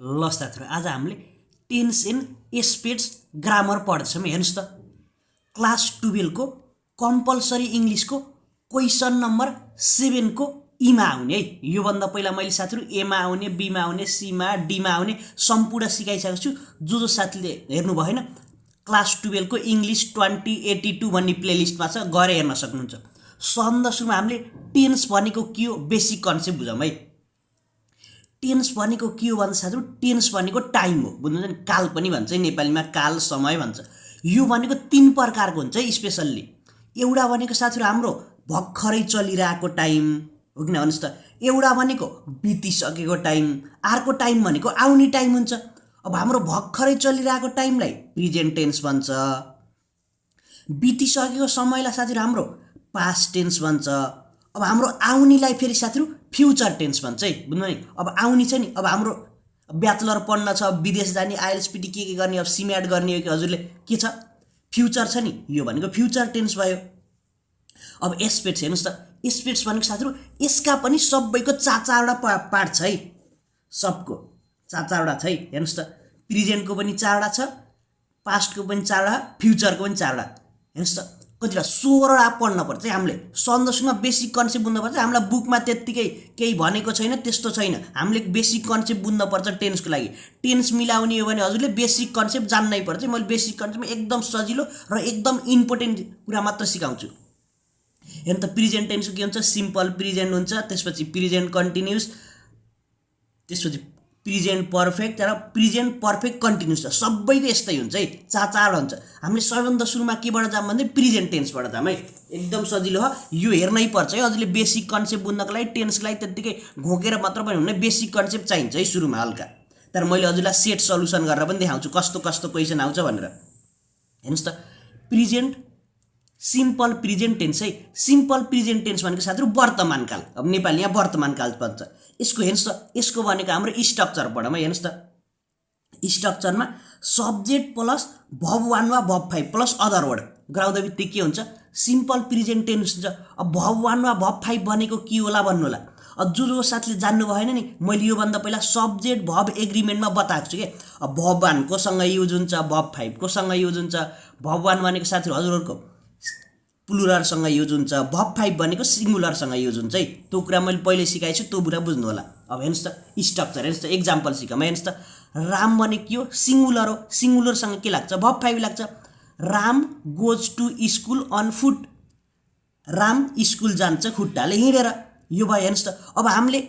ल साथीहरु, आज हामीले टेन्स इन एस्पेक्ट्स ग्रामर पढ्छौँ। हेर्नुस् त, क्लास 12 को कम्पलसरी इङ्ग्लिसको क्वेसन नम्बर 7 को ईमा आउने है। योभन्दा पहिला मैले साथीहरु एमा आउने, बीमा आउने, सीमा, डीमा आउने सम्पूर्ण सिकाइसकेको छु। जो साथीले हेर्नु भएन, क्लास 12 को इङ्ग्लिस 2082 भन्ने प्लेलिस्टमा छ, गएर हेर्न सक्नुहुन्छ। सबभन्दा सुरुमा हामीले टेन्स भनेको के हो बेसिक कन्सेप्ट बुझौँ है। टेन्स भनेको के हो भन्दा साथीहरु, टेन्स भनेको टाइम हो, बुझ्नुहुन्छ नि। काल पनि भन्छ नेपालीमा, काल समय भन्छ। यो भनेको 3 प्रकारको हुन्छ है स्पेशल्ली। एउटा भनेको साथीहरु हाम्रो भर्खरै चलिरहेको टाइम हो, किन भन्नुस् त। एउटा भनेको बितिसकेको टाइम, अर्को टाइम भनेको आउने टाइम हुन्छ। अब हाम्रो भर्खरै चलिरहेको टाइमलाई प्रेजेन्ट टेन्स भन्छ, बितिसकेको समयलाई साथीहरु हाम्रो पास्ट टेन्स भन्छ। अब हाम्रो आउनेलाई फेरि साथीहरु फ्युचर टेन्स भन्छ है, बुझ्नु नि। अब आउने छ नि, अब हाम्रो ब्याचलर पढ्न छ, विदेश जाने, आइएलएसपीटी के गर्ने, अब सिम्याट गर्ने हो कि हजुरले के छ, फ्युचर छ नि, यो भनेको फ्युचर टेन्स भयो। अब एस्पेक्ट्स हेर्नुस् त, एस्पेक्ट्स भनेको साथीहरु यसका पनि सबैको चारवटा पार्ट छ है, सबको चारवटा छ है। हेर्नुस् त, प्रेजेन्टको पनि 4वटा छ, पास्टको पनि 4वटा, फ्युचरको पनि 4वटा। हेर्नुस् त, कतिवटा 16वटा पढ्नुपर्छ है हामीले। सन्दर्भमा बेसिक कन्सेप्ट बुझ्नुपर्छ। हामीलाई बुकमा त्यत्तिकै केही भनेको छैन, त्यस्तो छैन। हामीले बेसिक कन्सेप्ट बुझ्नुपर्छ टेन्सको लागि। टेन्स मिलाउने हो भने हजुरले बेसिक कन्सेप्ट जान्नै पर्छ। मैले बेसिक कन्सेप्टमा एकदम सजिलो र एकदम इम्पोर्टेन्ट कुरा मात्र सिकाउँछु। हेर्नु त, प्रेजेन्ट टेन्सको के हुन्छ, सिम्पल प्रेजेन्ट हुन्छ, त्यसपछि प्रेजेन्ट कन्टिन्युस, त्यसपछि प्रेजेन्ट पर्फेक्ट र प्रेजेन्ट पर्फेक्ट कन्टिन्युस छ। सबैको यस्तै हुन्छ है, चार हुन्छ। हामीले सबैभन्दा सुरुमा केबाट जाम भन्दै प्रेजेन्ट टेन्सबाट जाम है। एकदम सजिलो हो, यो हेर्नै पर्छ है। हजुरले बेसिक कन्सेप्ट बुझ्नको लागि टेन्सको लागि त्यत्तिकै घोकेर मात्र पनि हुन्न, बेसिक कन्सेप्ट चाहिन्छ है सुरुमा हल्का। तर मैले हजुरलाई सेट सल्युसन गरेर पनि देखाउँछु कस्तो कस्तो क्वेसन आउँछ भनेर। हेर्नुस् त, प्रेजेन्ट सिम्पल प्रेजेन्ट टेन्स है। सिम्पल प्रेजेन्ट टेन्स भनेको साथीहरु वर्तमान काल, अब नेपालीमा वर्तमान काल भन्छ यसको। हेर्नुस् त, यसको भनेको हाम्रो स्ट्रक्चर पढौँ है। हेर्नुस् त, स्ट्रक्चरमा सब्जेक्ट प्लस भब 1 वा भब 5 प्लस अदर वर्ड गराउँदा बित्तिकै के हुन्छ, सिम्पल प्रेजेन्ट टेन्स हुन्छ। अब भब 1 वा भब 5 भनेको के होला भन्नु होला। अब जो साथीले जान्नु भएन नि, मैले योभन्दा पहिला सब्जेक्ट भब एग्रिमेन्टमा बताएको छु के। अब भब 1 को सँग युज हुन्छ, भब 5 को सँग युज हुन्छ। भब 1 भनेको साथीहरु हजुरहरुको प्लुरलसँग युज हुन्छ, भब 5 भनेको सिङ्गुलरसँग युज हुन्छ है। त्यो कुरा मैले पहिले सिकाएको छु, त्यो कुरा बुझ्नु होला। अब हेर्नुस् त, स्ट्रक्चर हेर्नुस् त, एक्जाम्पल सिकौँ। हेर्नुस् त, राम भनेको के हो, सिङ्गुलर हो। सिङ्गुलरसँग के लाग्छ, भब 5 लाग्छ। Ram goes to school on foot, Ram school जान्छ खुट्टाले हिँडेर, यो भयो। हेर्नुस् त, अब हामीले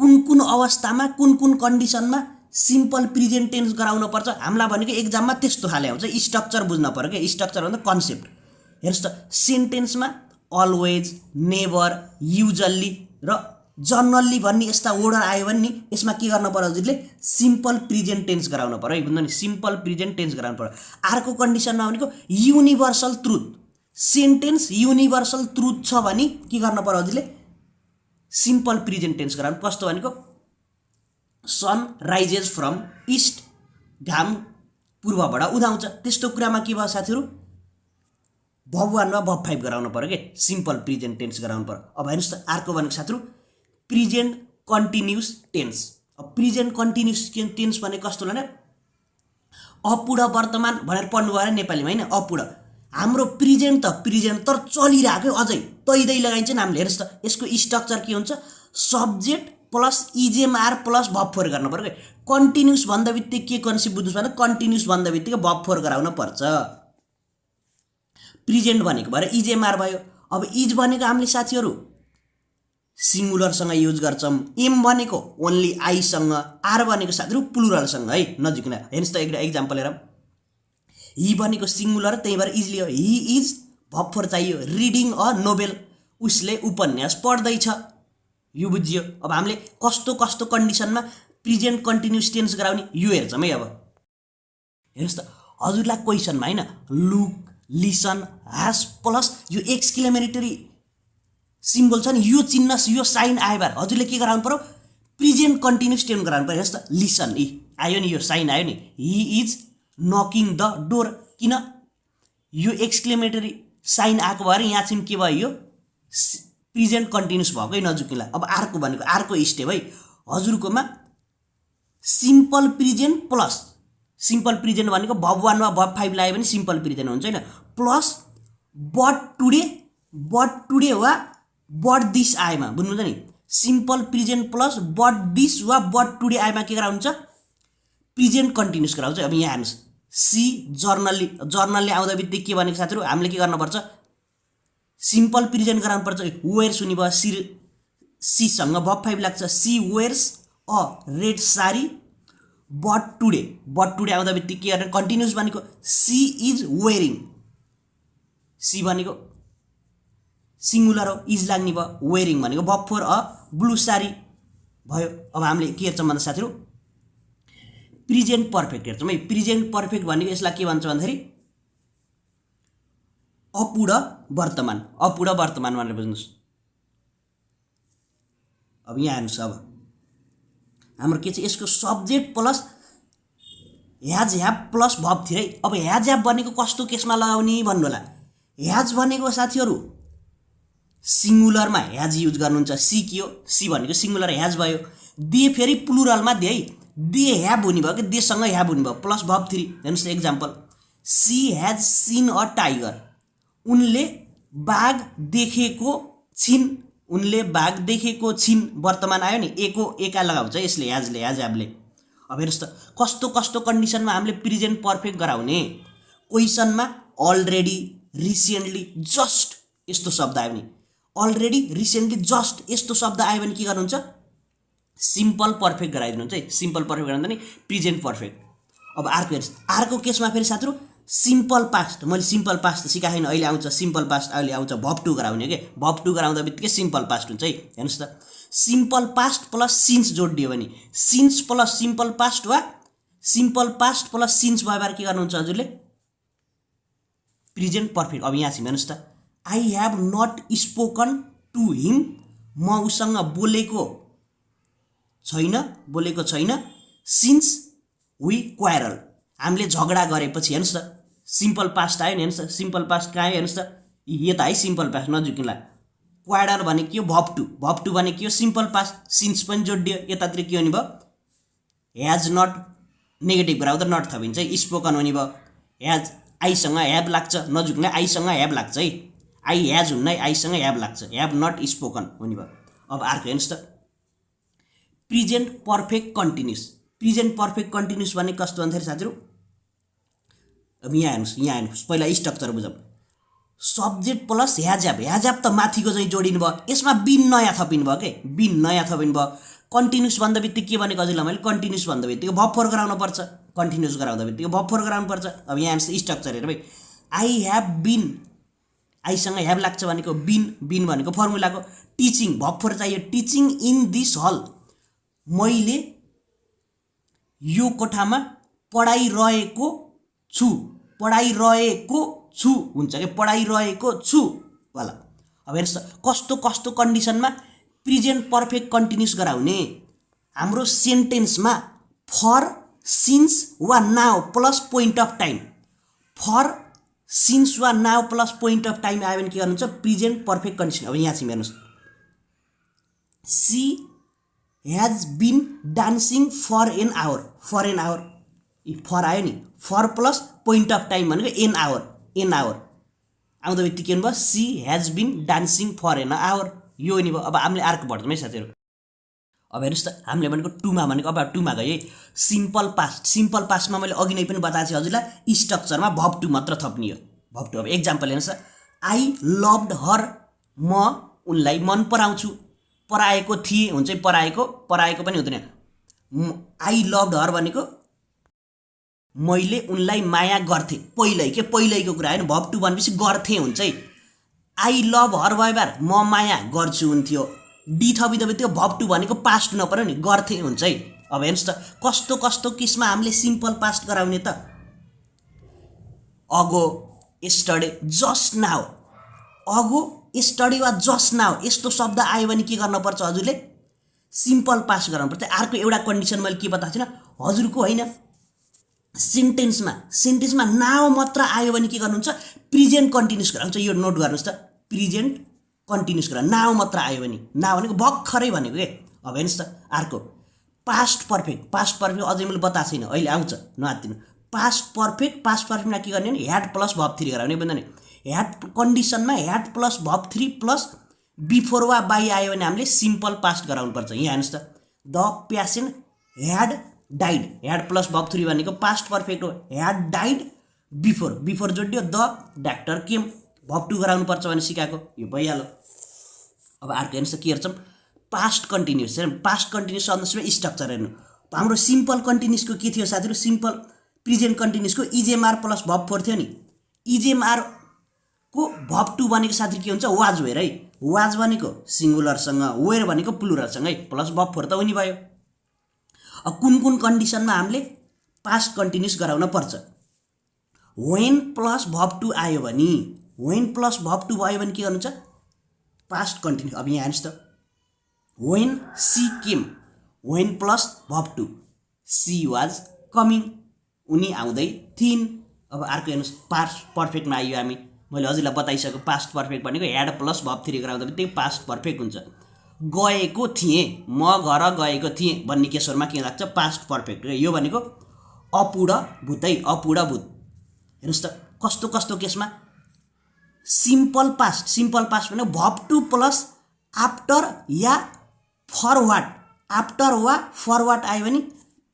कुन कुन अवस्थामा कुन कुन कन्डिसनमा सिम्पल प्रेजेन्ट टेन्स गराउनु पर्छ, हामीलाई भनेको एक्जाममा त्यस्तो खाले आउँछ। स्ट्रक्चर बुझ्न पर्यो क्या, स्ट्रक्चर भन्दा कन्सेप्ट। हेर्नुस् त, सेन्टेन्समा अलवेज, नेभर, युजल्ली र जनरली भन्ने यस्ता वर्डर आयो भने नि यसमा के गर्न पर्यो हजुरले, सिम्पल प्रेजेन्ट टेन्स गराउनु पर्यो है, बुझ्नु नि। सिम्पल प्रेजेन्ट टेन्स गराउनु पर्यो। अर्को कन्डिसनमा भनेको universal truth, sentence universal truth छ भने के गर्न पर्यो हजुरले, सिम्पल प्रेजेन्ट टेन्स गराउनु। कस्तो भनेको, सन राइजेज फ्रम इस्ट, घाम पूर्वबाट उदाउँछ। त्यस्तो कुरामा के भयो साथीहरु, भब 1 वा भब 5 गराउनु पर्यो के, सिम्पल प्रेजेन्ट टेन्स गराउनु पर्यो। अब हेर्नुस् त, अर्को भनेको साथीहरु प्रेजेन्ट कन्टिन्युस टेन्स। अब प्रेजेन्ट कन्टिन्युस टेन्स भनेको कस्तो भने, अपूर्ण वर्तमान भनेर पढ्नु भएन नेपालीमा हैन। अपूर्ण हाम्रो प्रेजेन्ट त प्रेजेन्ट, तर चलिरहेको अझै तैदै लगाइन्छ नि हामीले। हेर्नुस् त, यसको स्ट्रक्चर के हुन्छ, सब्जेक्ट प्लस इजेएमआर प्लस भब 4 गर्नु पर्यो के। कन्टिन्युस भन्दा बित्तिकै के कन्सेप्ट बुझ्नुस् भने, कन्टिन्युस भन्दा बित्तिकै भब 4 गराउन पर्छ। प्रेजेन्ट भनेको भएर इजेएमआर भयो। अब इज भनेको हामीले साथीहरु सिङ्गुलरसँग युज गर्छौँ। एम भनेको ओन्ली आईसँग, आर भनेको साथीहरु प्लुरलसँग है, नजिकमा। हेर्नुस् त, एउटा एक्जाम्पल हेरौँ। हि भनेको सिङ्गुलर, त्यही भएर इज लियो। हि इज भब 4 चाहियो, रिडिङ अ नोभेल, उसले उपन्यास पढ्दैछ, यो बुझियो। अब हामीले कस्तो कस्तो कन्डिसनमा प्रेजेन्ट कन्टिन्युस टेन्स गराउने यो हेर्छौँ है। अब हेर्नुस् त, हजुरलाई क्वेसनमा हैन, लुक, लिसन, ह्याज प्लस यो एक्सक्लेमेटरी सिम्बल छ नि, यो चिन्ह, यो साइन आयो भएर हजुरले के गराउनु पर्यो, प्रेजेन्ट कन्टिन्युस टेन्स गराउनु पर्यो। हेर्नुस् त, लिसन, इ आयो नि, यो साइन आयो नि, हि इज नकिङ द डोर, किन यो एक्सक्लेमेटरी साइन आएको भएर यहाँ चाहिँ के भयो, यो प्रेजेन्ट कन्टिन्युस भएको है, नजिकलाई। अब अर्को भनेको अर्को स्टेप है, हजुरकोमा simple present plus simple present भनेको भब 1 वा भब 5 लगायो भने सिम्पल प्रेजेन्ट हुन्छ हैन प्लस बट टुडे वा बट दिस आएमा बुझ्नुहुन्छ नि simple present plus but this वा बट टुडे आएमा के गराउँछ प्रेजेन्ट कन्टिन्युस गराउँछ अब यहाँ हेर्नुस् सी जर्नलले आउँदा बित्तिकै के भनेको साथीहरु हामीले के गर्नुपर्छ सिम्पल प्रेजेन्ट गराउनुपर्छ वेयर्स हुने भयो सी सँग भब 5 लाग्छ she wears a red sari but today आउँदा बित्तिकै के गर्ने कन्टिन्युस भनेको सी इज वेयरिङ सी भनेको सिंगुलर हो इज लाग्ने भयो वेयरिङ भनेको भब 4 अ ब्लू सारी भयो अब हामीले के हेर्छौं भन्दा साथीहरु प्रेजेन्ट पर्फेक्ट हेर्छौं है प्रेजेन्ट पर्फेक्ट भनेको यसलाई के भन्छ भन्दाखेरि अपूर्ण वर्तमान भनेर बुझ्नुस् अब यहाँ हेर्नुस् अब हाम्रो के छ यसको सब्जेक्ट प्लस ह्याभ प्लस भब थियो है अब ह्याभ भनेको कस्तो केसमा लगाउने भन्नु होला ह्याज भनेको साथीहरु सिंगुलरमा ह्याज युज गर्नुहुन्छ सी के हो सी भनेको सिंगुलर ह्याज भयो दे फेरि प्लुरलमा दे है दे ह्याभ हुने भयो कि देसँग ह्याभ हुने भयो प्लस भब 3 हेर्नुस् example she has seen a tiger उनले बाघ देखेको छिन् वर्तमान आयो नि एका लगाउँछ यसले ह्याजले अब हेर्नुस् त कस्तो कन्डिसनमा हामीले प्रेजेन्ट पर्फेक्ट गराउने क्वेशनमा अलरेडी रिसेन्टली जस्ट यस्तो शब्द आयो भने अलरेडी रिसेन्टली जस्ट यस्तो शब्द आयो भने के गर्नुहुन्छ सिम्पल पर्फेक्ट गराइदिनुहुन्छ है सिम्पल पर्फेक्ट गराउँदा नि प्रेजेन्ट पर्फेक्ट अब अर्को केसमा फेरि साथीहरु सिम्पल पास्ट मैले सिम्पल पास्ट सिकाएको छैन अहिले आउँछ सिम्पल पास्ट अहिले आउँछ भब 2 गराउने के भब 2 गराउँदा बित्तिकै सिम्पल पास्ट हुन्छ है हेर्नुस् त सिम्पल पास्ट प्लस सिन्स जोडिदियो भने सिन्स प्लस सिम्पल पास्ट वा सिम्पल पास्ट प्लस सिन्स भएर के गर्नुहुन्छ हजुरले प्रेजेन्ट पर्फेक्ट अब यहाँ छ हेर्नुस् त I have not spoken to him म उसँग बोलेको छैन सिन्स वी क्वारल हामीले झगडा गरेपछि हेर्नुस् त सिम्पल पास्ट आयो नि हेर्नुस् त सिम्पल पास्ट कहाँ आयो हेर्नुस् त यता है सिम्पल पास्ट नजिकला क्वारल भने के हो भब 2 भने के हो सिम्पल पास्ट सिन्स पनि जोडियो यतातिर के हुने भयो ह्याज नट नेगेटिभ गराउँदा नट थपिन्छ है स्पोकन हुने भयो ह्याज आईसँग ह्याभ लाग्छ नजिकला आईसँग ह्याभ लाग्छ है आई ह्याज हुन्न आईसँग ह्याभ लाग्छ ह्याभ नट स्पोकन हुने भयो अब अर्को हेर्नुस् त प्रेजेन्ट पर्फेक्ट कन्टिन्युस भने कस्तो भन्दाखेरि साथीहरु अब यहाँ हेर्नुस् पहिला स्ट्रक्चर बुझौं सब्जेक्ट प्लस ह्याज त माथिको चाहिँ जोडिनु भयो यसमा बिन नयाँ थपिनु भयो कन्टिन्युस भन्दा बित्तिकै के भनेको हजुरलाई मैले कन्टिन्युस भन्दा बित्तिकै भब 4 गराउनु पर्छ कन्टिन्युस गराउँदा बित्तिकै भब 4 गराउनु पर्छ अब यहाँ हेर्नुस् स्ट्रक्चर हेर भाइ आई ह्याभ बिन आईसँग ह्याभ लाग्छ भनेको बिन भनेको फर्मुलाको टिचिङ भब 4 चाहियो टिचिङ इन दिस हल मैले यो कोठामा पढाइरहेको छु हुन्छ के पढाइरहेको छु वाला अब हेर्नुस् कस्तो कन्डिसनमा प्रेजेन्ट पर्फेक्ट कन्टिन्युस गराउने हाम्रो सेन्टेन्समा फर सिन्स वा now plus point of time for since वा now plus point of time आयो भने के गर्नुहुन्छ प्रेजेन्ट पर्फेक्ट कन्डिसन अब यहाँ चाहिँ हेर्नुस् she has been dancing for an hour for आयो नि for plus point of time भनेको एन आवर आउँदा बित्तिकै के भयो she has been dancing for an hour यो नि भयो अब हामीले अर्को पढ्छौँ है साथीहरु अब हेर्नुस् त हामीले भनेको 2 मा भनेको अब 2 मा गए सिम्पल पास्टमा मैले अघि नै पनि बताएको छु हजुरलाई स्ट्रक्चरमा भब 2 मात्र थप्ने हो भब 2 अब एक्जाम्पल हेर्नुस् आई लभड हर म उनलाई मन पराउँछु पराएको थिए हुन्छ पराएको पनि हुँदैन आई लभड हर भनेको मैले उनलाई माया गर्थे पहिल्यैको कुरा हैन भब 2 भनेपछि गर्थे हुन्छ है आई लभ हर भएबार म माया गर्छु हुन्थ्यो डी थपिँदा बित्तिकै भब 2 भनेको पास्ट नपर्यो नि गर्थे हुन्छ है अब हेर्नुस् त कस्तो केसमा हामीले सिम्पल पास्ट गराउने त अगो यस्टरडे जस्ट नाउ अगो यस्टरडे वा जस्ट नाउ यस्तो शब्द आयो भने के गर्न पर्छ हजुरले सिम्पल पास्ट गराउनु पर्छ अर्को एउटा कन्डिसन मैले के बताएको छैन हजुरको हैन सेन्टेन्समा नाउ मात्र आयो भने के गर्नुहुन्छ प्रेजेन्ट कन्टिन्युस गराउँछ यो नोट गर्नुस् त प्रेजेन्ट कन्टिन्युस गरा नाउ मात्र आयो भने नाउ भनेको भर्खरै भनेको के अब हेर्नुस् त अर्को पास्ट पर्फेक्ट अझै मैले बताएको छैन, अहिले आउँछ, नआत्तिनु। पास्ट पर्फेक्टमा के गर्ने भने ह्याड प्लस भर्ब 3 गराउने भन्दा नि ह्याड कन्डिसनमा had plus verb 3 plus before वा बाई आयो भने हामीले सिम्पल पास्ट गराउनुपर्छ। यहाँ हेर्नुहोस् त, the patient had died, had plus verb 3 भनेको पास्ट पर्फेक्ट हो। ह्याड डाइड बिफोर जोडियो, द डाक्टर केम, भर्ब 2 गराउनुपर्छ भने सिकाएको, यो भइहाल्यो। अब अर्को हेर्नुहोस् त के हेर्छौँ, पास्ट कन्टिन्युस। पास्ट कन्टिन्युस सन्दर्भमा स्ट्रक्चर हेर्नु, हाम्रो सिम्पल कन्टिन्युसको के थियो साथीहरू, सिम्पल प्रेजेन्ट कन्टिन्युसको इजेएमआर प्लस भर्ब 4 थियो नि। इजेएमआर को भर्ब 2 भनेको साथी के हुन्छ, वाज वेयर है। वाज भनेको सिङ्गुलरसँग, वेयर भनेको प्लुरलसँग है, प्लस भर्ब 4 त हुने भयो। अब कुन कन्डिसनमा हामीले पास्ट कन्टिन्युस गराउन पर्छ, वेन प्लस भर्ब 2 आयो भने, वेन प्लस भर्ब 2 भयो भने के गर्नुहुन्छ, पास्ट कन्टिन्युस। अब यहाँ हेर्नुहोस् त, when she came, when plus verb 2, she was coming, उनी आउँदै थिइन्। अब अर्को हेर्नुहोस्, पास्ट पर्फेक्टमा आइयो हामी, मैले हजुरलाई बताइसकेको पास्ट पर्फेक्ट भनेको ह्याड प्लस भर्ब 3 गराउँदा बित्तिकै पास्ट पर्फेक्ट हुन्छ। गएको थिएँ, म घर गएको थिएँ भन्ने केसहरूमा के लाग्छ, पास्ट पर्फेक्ट। यो भनेको अपूर्णभूत है, अपूर्णभूत। हेर्नुहोस् त कस्तो केसमा सिम्पल पास्ट भनेको भर्ब 2 प्लस आफ्टर या फरवार्ड, आफ्टर वा फरवार्ड आयो भने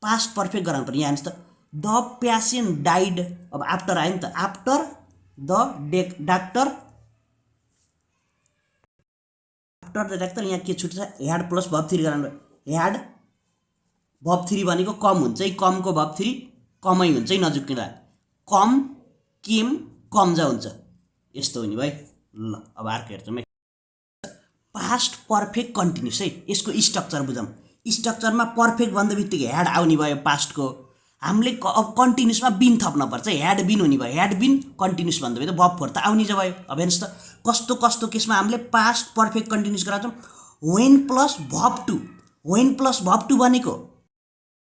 पास्ट पर्फेक्ट गराउनु पर्यो। यहाँ हेर्नुहोस् त, द पेसेन्ट डाइड, अब आफ्टर आयो नि त, आफ्टर द डाक्टर, यहाँ के छुट्छ, ह्याड प्लस भर्ब 3 गराउनु पर्यो। ह्याड भर्ब 3 भनेको कम हुन्छ है, कमको भर्ब 3 कमै हुन्छ है, नजुक्किँदा कम केम कम्जा हुन्छ, यस्तो हुने भयो। ल अब अर्को हेर्छौँ है, पास्ट पर्फेक्ट कन्टिन्युस है। यसको स्ट्रक्चर बुझौँ, स्ट्रक्चरमा पर्फेक्ट भन्दा बित्तिकै ह्याड आउने भयो पास्टको, हामीले अब कन्टिन्युसमा बिन थप्नुपर्छ, ह्याड बिन हुने भयो, ह्याड बिन कन्टिन्युस भन्दा बित्तिकै भर्ब 4 त आउने भयो। अब हेर्नुहोस् त कस्तो केसमा हामीले पास्ट पर्फेक्ट कन्टिन्युस गराउँछौँ, when plus verb 2, when plus verb 2 भनेको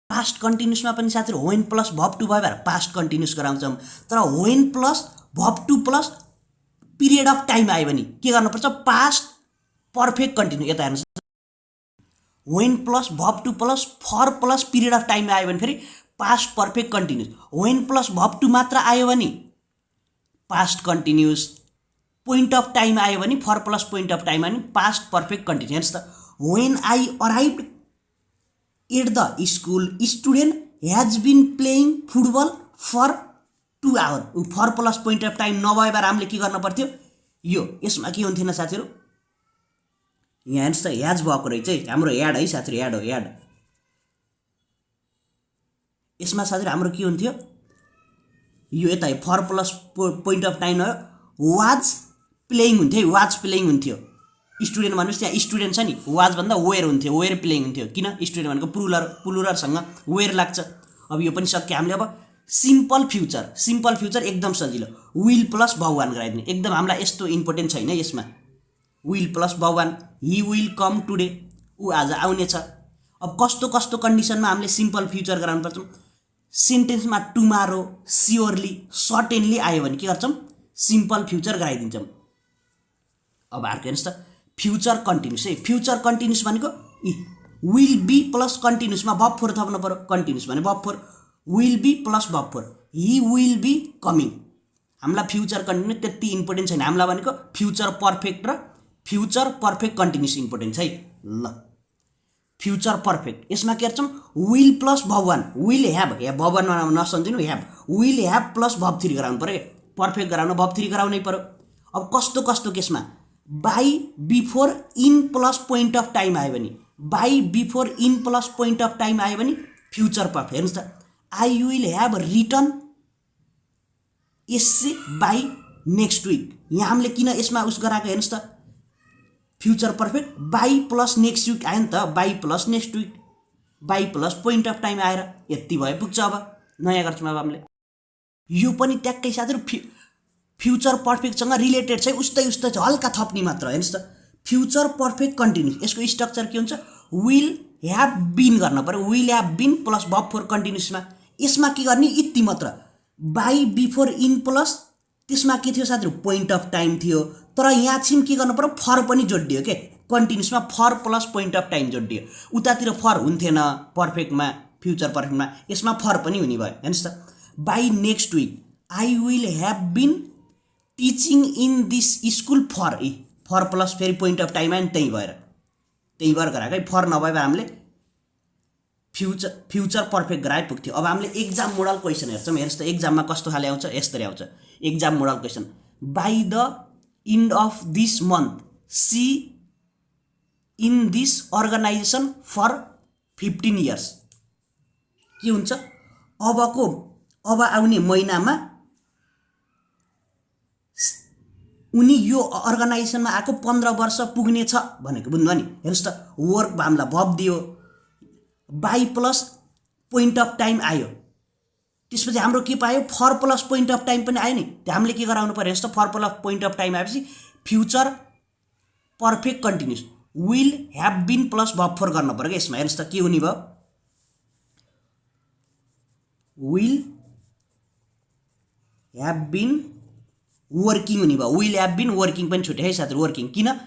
पास्ट कन्टिन्युसमा पनि साथीहरू वेन प्लस भर्ब 2 भयो भएर पास्ट कन्टिन्युस गराउँछौँ। तर when plus verb 2 plus period of time आयो भने के गर्नुपर्छ, पास्ट पर्फेक्ट कन्टिन्युस। यता हेर्नुहोस्, when plus verb 2 plus for plus period of time आयो भने फेरि past perfect continuous. When plus verb 2 मात्र आयो भने past continuous, point of time आयो भने for plus point of time आयो भने पास्ट पर्फेक्ट कन्टिन्युस। हेर्नुहोस् त, when I arrived at the school student ह्याज been playing football for 2 hour, for plus point of time नभए भएर हामीले के गर्नु पर्थ्यो, यो यसमा के हुन्थेन साथीहरू, यहाँ हेर्नुहोस् त ह्याज भएको रहेछ है, हाम्रो ह्याड है साथीहरू, ह्याड हो, ह्याड। यसमा साथीहरू हाम्रो के हुन्थ्यो, यो यता for plus point of time was playing हुन्थ्यो, वाज प्लेइङ हुन्थ्यो। स्टुडेन्ट भनेपछि त्यहाँ स्टुडेन्ट छ नि, वाज भन्दा वेयर हुन्थ्यो, वेयर प्लेइङ हुन्थ्यो, किन स्टुडेन्ट भनेको प्लुरलसँग वेयर लाग्छ। अब यो पनि सक्यो हामीले। अब सिम्पल फ्युचर एकदम सजिलो, विल प्लस भगवान गराइदिने, एकदम हामीलाई यस्तो इम्पोर्टेन्ट छैन यसमा। विल प्लस भगवान, ही विल कम टुडे, ऊ आज आउनेछ। अब कस्तो कन्डिसनमा हामीले सिम्पल फ्युचर गराउनु पर्छ, सेन्टेन्समा टुमारो, स्योरली, सर्टेनली आयो भने के गर्छौँ, सिम्पल फ्युचर गराइदिन्छौँ। अब अर्को हेर्नुहोस् त, फ्युचर कन्टिन्युस है। फ्युचर कन्टिन्युस भनेको विल बी प्लस कन्टिन्युसमा भर्ब 4 थप्नु पर्यो, कन्टिन्युस भने verb 4, will be plus verb 4, he will be coming. हामीलाई फ्युचर कन्टिन्युस त्यति इम्पोर्टेन्ट छैन, हामीलाई भनेको फ्युचर पर्फेक्ट र फ्युचर पर्फेक्ट कन्टिन्युस इम्पोर्टेन्ट छ है। ल फ्युचर पर्फेक्ट यसमा के गर्छौँ, विल प्लस भगवान, विल ह्याभ, भगवानमा नसम्झिनु, have, will have plus verb 3 गराउनु पर्यो, पर्फेक्ट गराउन भर्ब 3 गराउनै पर्यो। अब कस्तो केसमा by before in plus point of time आयो भने, by before in plus point of time आयो भने फ्युचर पर्फेक्ट। हेर्नुहोस् त, I will have return essay by next week, यहाँ हामीले किन यसमा उस गराएको, हेर्नुहोस् त future perfect by plus next week आयो नि त, by plus next week, by plus point of time आएर यति भयो, पुग्छ। अब नयाँ गर्छौँ अब हामीले, यो पनि ट्याक्कै साथीहरू फ्युचर पर्फेक्टसँग रिलेटेड छ, उस्तै छ, हल्का थप्ने मात्र। हेर्नुहोस् त, फ्युचर पर्फेक्ट कन्टिन्युस, यसको स्ट्रक्चर के हुन्छ, विल ह्याभ बिन गर्नु पर्यो, will have been plus verb 4 कन्टिन्युसमा। यसमा के गर्ने, यति मात्र, बाई बिफोर इन प्लस त्यसमा के थियो साथीहरू, पोइन्ट अफ टाइम थियो, तर यहाँ चाहिँ के गर्नु पर्यो, फर पनि जोडिदियो के, कन्टिन्युसमा for plus point of time जोडियो। उतातिर फर हुन्थेन पर्फेक्टमा, फ्युचर पर्फेक्टमा, यसमा फर पनि हुने भयो। हेर्नुहोस् त, by next week I will have been teaching in this school for plus फेरि पोइन्ट अफ टाइम आयो नि, त्यही भएर गराएको है। फर नभए हामीले फ्युचर पर्फेक्ट गराए पुग्थ्यो। अब हामीले एक्जाम मोडल क्वेसन हेर्छौँ। हेर्नुहोस् त, एक्जाममा कस्तो खाले आउँछ, यसरी आउँछ exam model question. By the end of this month she in this organisation for 15 years. के हुन्छ, अब आउने महिनामा उनी यो अर्गनाइजेसनमा आएको 15 वर्ष पुग्नेछ भनेको, बुझ्नु नि। हेर्नुहोस् त, वर्क हामीलाई भब दियो, by plus point of time आयो, त्यसपछि हाम्रो के पायो, for plus point of time पनि आयो नि। हामीले के गराउनु पर्यो, हेर्नुहोस् त, for plus point of time आएपछि future perfect continuous will have been plus verb four गर्नु पर्यो क्या यसमा। हेर्नुहोस् त, के हुने भयो, विल ह्याभ बिन वर्किङ हुने भयो। विल ह्याभ बिन वर्किङ पनि छुट्यो है साथीहरु, वर्किङ किन,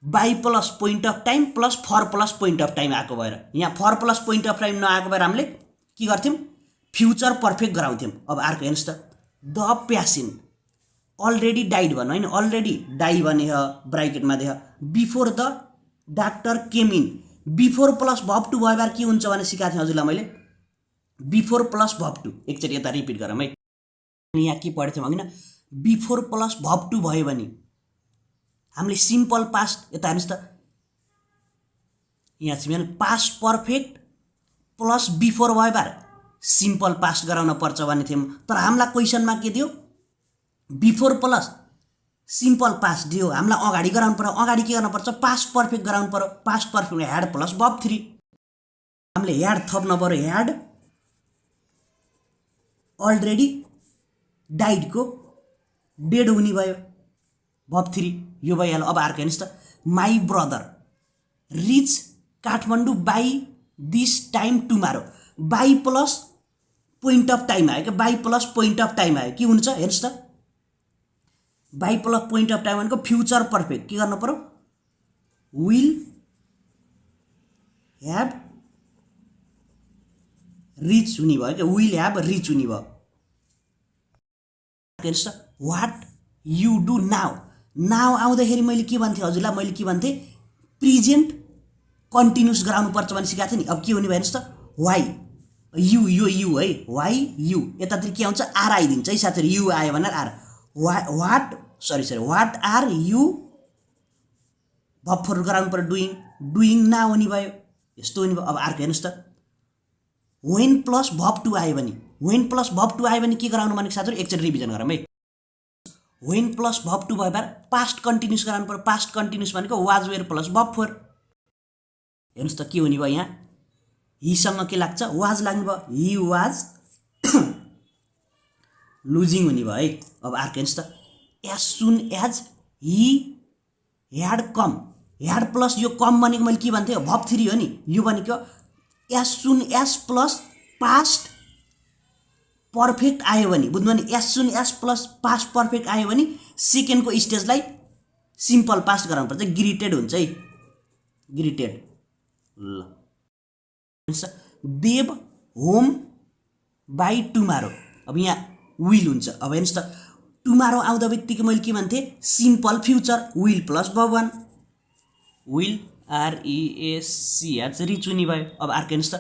by plus point of time plus for plus point of time आएको भएर। यहाँ for plus point of time नआएको भएर हामीले के गर्थ्यौँ, फ्युचर पर्फेक्ट गराउँथ्यौँ। अब अर्को हेर्नुहोस् त, द पेसेन्ट अलरेडी डाइड भन्नु होइन, अलरेडी डाई भने ब्राइकेटमा देख, before the doctor came in. Before plus verb two भयो भएर के हुन्छ भने सिकाएको थिएँ हजुरलाई मैले, बिफोर प्लस भब टू। एकचोटि यता रिपिट गरौँ है। यहाँ के पढेको थियौँ होइन, बिफोर प्लस भब टू भयो भने हामीले सिम्पल पास्ट, यता हेर्नुहोस् त, यहाँ चाहिँ पास्ट पर्फेक्ट प्लस बिफोर भयो भएर सिम्पल पास्ट गराउन पर्छ भने थियौँ। तर हामीलाई क्वेसनमा के दियो, बिफोर प्लस सिम्पल पास्ट दियो, हामीलाई अगाडि गराउनु पर्यो। अगाडि के गर्नुपर्छ, पास्ट पर्फेक्ट गराउनु पर्यो। Past perfect had plus verb 3, हामीले ह्याड थप्नु पर्यो, ह्याड अलरेडी डाइडको डेड हुने भयो, भब 3 यो भइहाल्यो। अब अर्को हेर्नुहोस् त, my brother rich Kathmandu by this time tomorrow. By plus point of time आयो क्या, by plus point of time आयो, के हुन्छ हेर्नुहोस् त, by plus point of time भनेको फ्युचर पर्फेक्ट के गर्नु पर्यो, विल ह्याभ रिच हुने भयो क्या, विल ह्याभ रिच हुने भयो। हेर्नुहोस् त, what you do now. Now आउँदाखेरि मैले के भन्थेँ हजुरलाई, मैले के भन्थेँ, प्रेजेन्ट कन्टिन्युस गराउनुपर्छ भने सिकाएको थिएँ नि। अब के हुने भयो हेर्नुहोस् त, वाइ यु, यो यु है, वाइ यु, यतातिर के आउँछ, आर आइदिन्छ है साथीहरु, यु आयो भने are. What are you verb four गराउनु पर्यो, डुइङ नाउ हुने भयो, यस्तो हुने भयो। अब अर्को हेर्नुहोस् त, वेन प्लस भब टू आयो भने, वेन प्लस भब टू आयो भने के गराउनु भनेको साथीहरु, एकचोटि रिभिजन गरौँ है। वेन प्लस भब टू भयो भएर पास्ट कन्टिन्युस गराउनु पर्यो। पास्ट कन्टिन्युस भनेको was where plus verb four. हेर्नुहोस् त के हुने भयो, यहाँ हिसँग के लाग्छ, वाज लाग्नु भयो, हि वाज लुजिङ हुने भयो है। अब अर्को हेर्नुहोस् त, as soon as he had come. Had plus यो कम भनेको मैले के भन्थेँ, भब 3 हो नि, यो भनेको as soon as plus past perfect आयो भने, बुझ्नु नि, as soon as plus past perfect आयो भने सेकेन्डको स्टेजलाई सिम्पल पास्ट गराउनु पर्छ, ग्रिटेड हुन्छ है, ग्रिटेड। ल देव होम बाई टुमारो। अब यहाँ विल हुन्छ। अब हेर्नुहोस् त, टुमारो आउँदा बित्तिकै मैले के भन्थेँ, simple future, will plus verb 1, will REACH reach हुने भयो। अब अर्को हेर्नुहोस् त,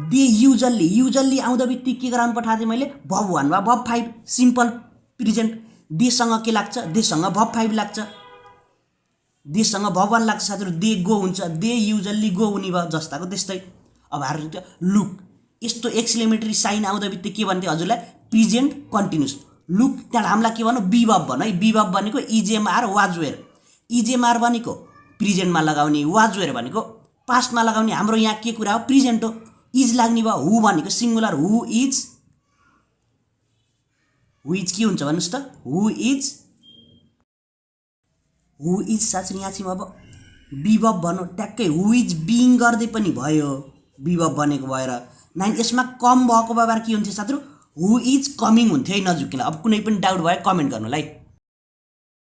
दे युजल्ली आउँदा बित्तिकै के गराउनु पठाएको थिएँ मैले, भब 1 वा भब 5, सिम्पल प्रेजेन्ट। देसँग के लाग्छ, देसँग भब 5 लाग्छ, देसँग भब 1 लाग्छ साथीहरु, दे गो हुन्छ, दे युजल्ली गो हुने भयो, जस्ताको त्यस्तै। अब हार्नु लुक, यस्तो एक्सक्लेमेटरी साइन आउँदा बित्तिकै के भन्थ्यो हजुरलाई, प्रेजेन्ट कन्टिन्युस। लुक त्यहाँ हामीलाई के भन्नु, बिभब भन है। बिभब भनेको इजेएमआर वाजवेयर, इजेएमआर भनेको प्रेजेन्टमा लगाउने, वाजवेयर भनेको पास्टमा लगाउने। हाम्रो यहाँ के कुरा हो, प्रेजेन्ट हो, इज लाग्ने भयो। हु भनेको सिंगुलर, हु इज के हुन्छ भन्नुस् त, हु इज साथी यहाँ चाहिँ अब बिभब भन्नु ट्याक्कै, हु इज बिइङ गर्दै पनि भयो, बिभब बनेको भएर। 9 यसमा कम भएको भएर के हुन्थ्यो साथीहरु, हु इज कमिङ हुन्थ्यो है, नजुकिला। अब कुनै पनि डाउट भयो कमेन्ट गर्नुलाई।